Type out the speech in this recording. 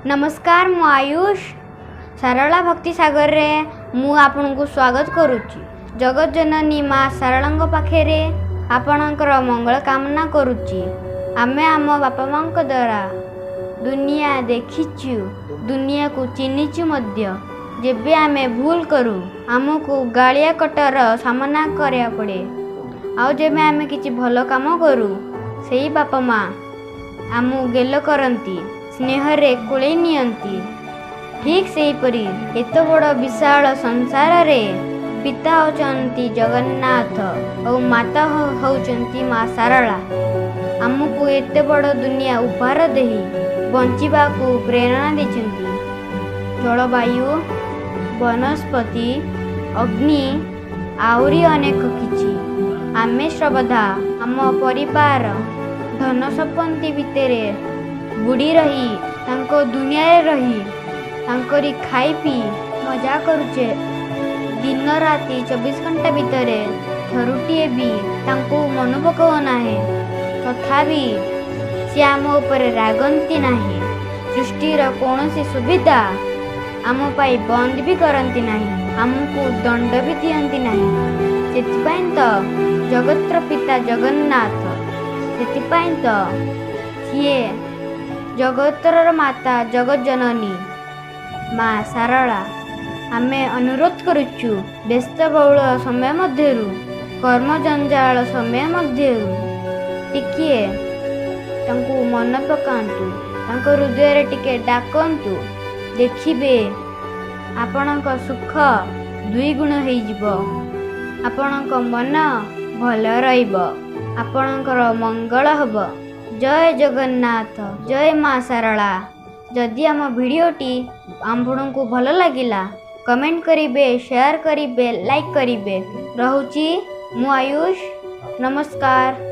नमस्कार मु आयुष सारला भक्ति सागर रे मु आपन को स्वागत करुच्ची। जगत जननी माँ सारला पाखे आपणकर मंगल कामना करुच्ची। आमे आम बापा माँ द्वारा दुनिया देखीचु, दुनिया को चिन्हीचु मध्य। जेबे आमे भूल करू आमको गालिया कटर सामना करिया पड़े। आउ जेबे आमे किछि भलो काम करू सेही बापा माँ आमु गेल करंती, स्नेह रे कोले नियंती। ठीक सेहीपरि एत बड़ विशाल संसार रे पिता होचंती जगन्नाथ और माता होचंती माँ सारला। आमको एते बड़ दुनिया उपहार देही बंचिबा को प्रेरणा देचंती। जलवायु, वनस्पति, अग्नि आउरी अनेक किछि आमे श्रबधा आम परिवार धन संपत्ति भितरे बुड़ी रही तांको दुनिया रे रही तांकरी खाई पी मजा करुचे। दिन राति 24 घंटा भितरे थरुटिए भी तांको मन पकाव नाही, तथापि से आम उपरे रागंती नाही। सृष्टिर कौनसी सुविधा आम पाई बंद भी करंती नाही, आमको दंड भी दियंती नाही। सेतिपाई तो जगतर पिता जगन्नाथ, सेतिपाई तो सिए जगतर माता जगत जननी माँ सारला। आमे अनुरोध करुचु व्यस्तबहुल समय मध्यरु कर्म जंजाल समय मध्यरु टिके तांको मन पकांतु, तांको हृदय रे टिके डाकंतु। देखिबे आपणक सुख दुई गुण हेई जिवो, आपणक मन भल रहिबो, आपणकर मंगल हबो। जय जगन्नाथ, जय माँ सारला। जदि आम भिडियोटी आपको भल लगिला कमेंट करिबे, शेयर करिबे, लाइक करिबे। रहुची मु आयुष, नमस्कार।